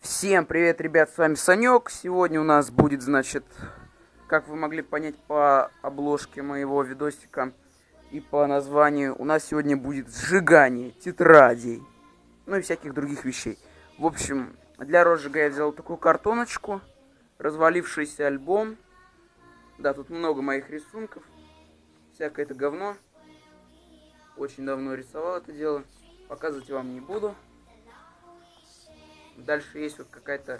Всем привет, ребят, с вами Санек. Сегодня у нас будет, значит, как вы могли понять по обложке моего видосика и по названию, у нас сегодня будет сжигание тетрадей, ну и всяких других вещей. В общем, для розжига я взял такую картоночку, развалившийся альбом. Да, тут много моих рисунков, всякое это говно. Очень давно рисовал это дело, показывать вам не буду. Дальше есть вот какая-то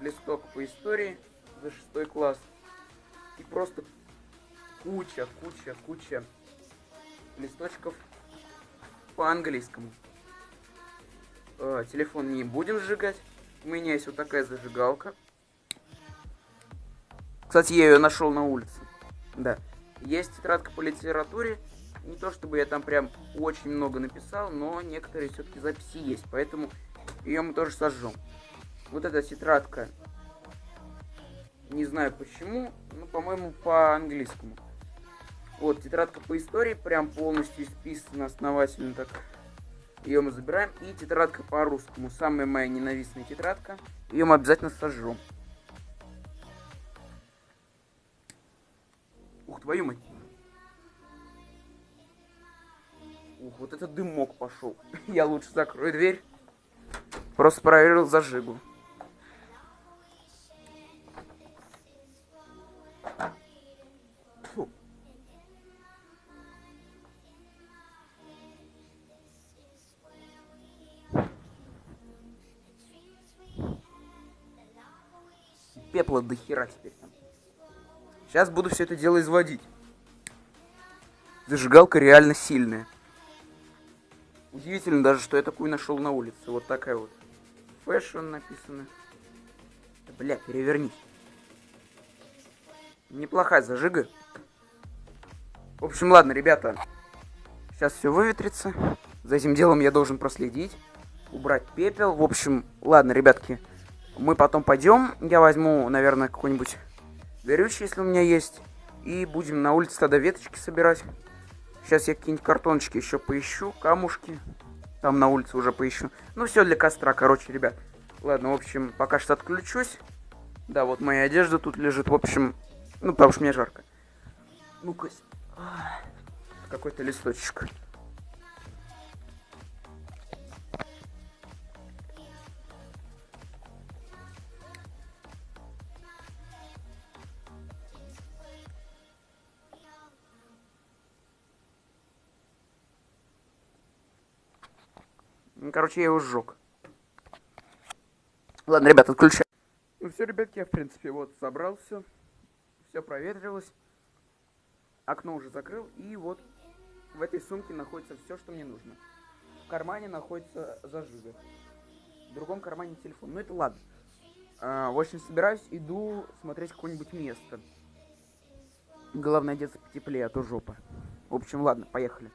листок по истории за 6 класс. И просто куча листочков по английскому. Телефон не будем сжигать. У меня есть вот такая зажигалка. Кстати, я ее нашел на улице. Да. Есть тетрадка по литературе. Не то чтобы я там прям очень много написал, но некоторые все-таки записи есть. Поэтому ее мы тоже сожжем. Вот эта тетрадка, не знаю почему, но, по-моему, по-английскому. Вот, тетрадка по истории, прям полностью исписана основательно так. Ее мы забираем. И тетрадка по-русскому, самая моя ненавистная тетрадка. Ее мы обязательно сожжем. Ух, твою мать. Ух, вот этот дымок пошел. Я лучше закрою дверь. Просто проверил зажигу. Фу. Пепла до хера теперь там. Сейчас буду все это дело изводить. Зажигалка реально сильная. Удивительно даже, что я такую нашел на улице. Вот такая вот. Фэшн написано. Да, бля, перевернись. Неплохая зажига. В общем, ладно, ребята. Сейчас все выветрится. За этим делом я должен проследить. Убрать пепел. В общем, ладно, ребятки. Мы потом пойдем. Я возьму, наверное, какой-нибудь горючий, если у меня есть. И будем на улице тогда веточки собирать. Сейчас я какие-нибудь картоночки еще поищу. Камушки. Там на улице уже поищу. Ну, все для костра, короче, ребят. Ладно, в общем, пока что отключусь. Да, вот моя одежда тут лежит. В общем, ну, потому что мне жарко. Ну-ка. Какой-то листочек. Ну, короче, я его сжег. Ладно, ребят, отключаю. Ну все, ребятки, я, в принципе, вот собрал все. Все проветрилось. Окно уже закрыл. И вот в этой сумке находится все, что мне нужно. В кармане находится зажига. В другом кармане телефон. Ну это ладно. В общем, собираюсь, иду смотреть какое-нибудь место. Главное одеться потеплее, а то жопа. В общем, ладно, поехали.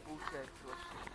Получается вообще.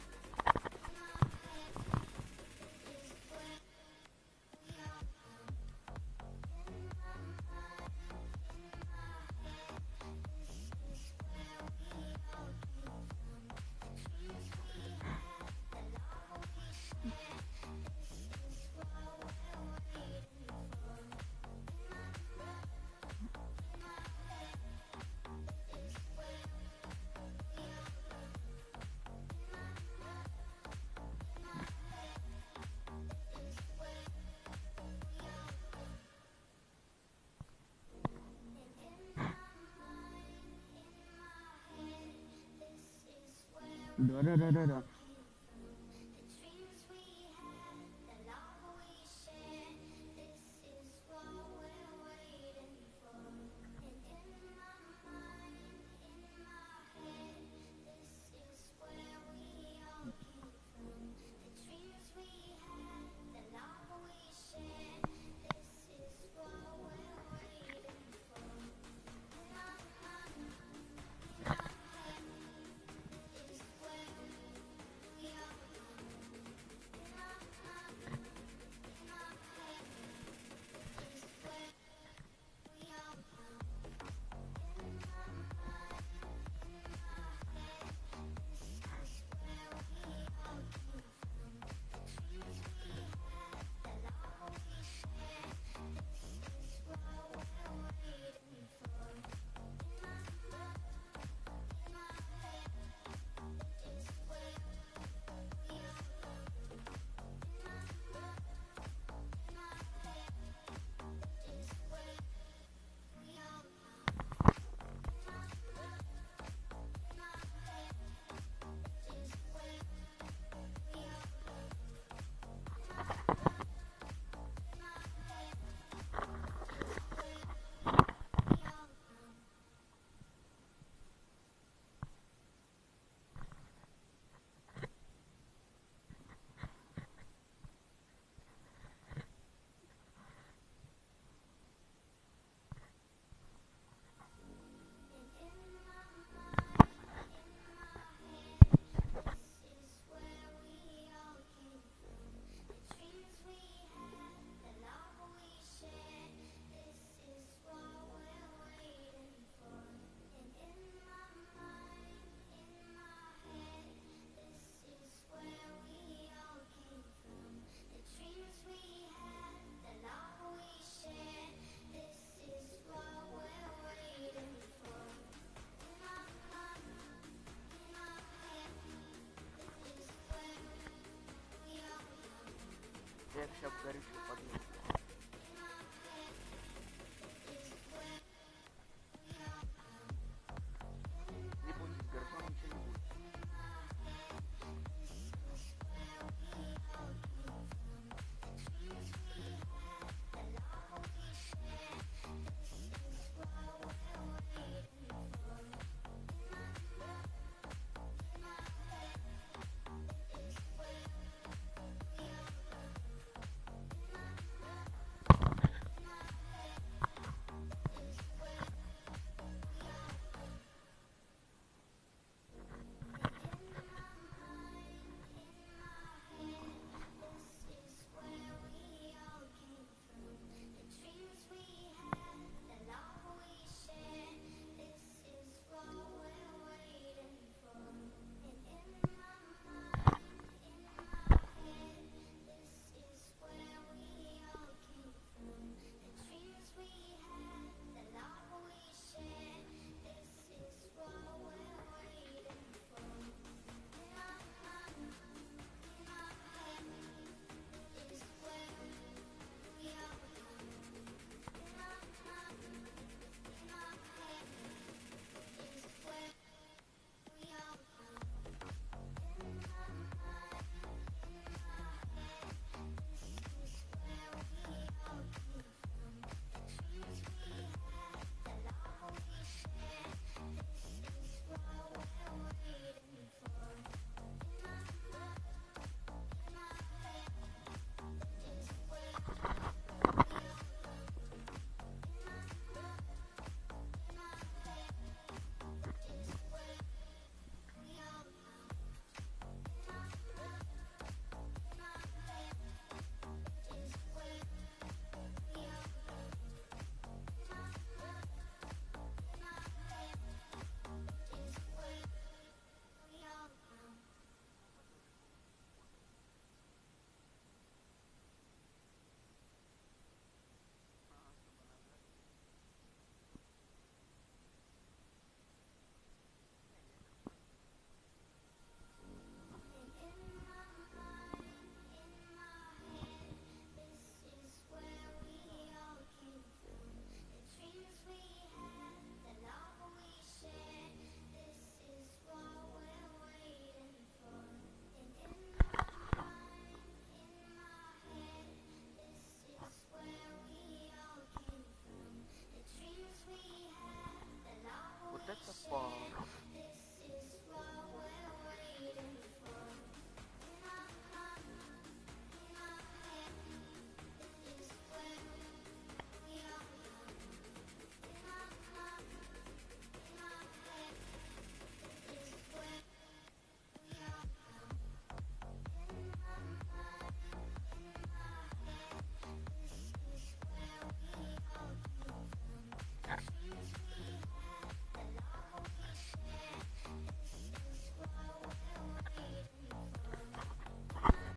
Да-да-да-да-да. горючее.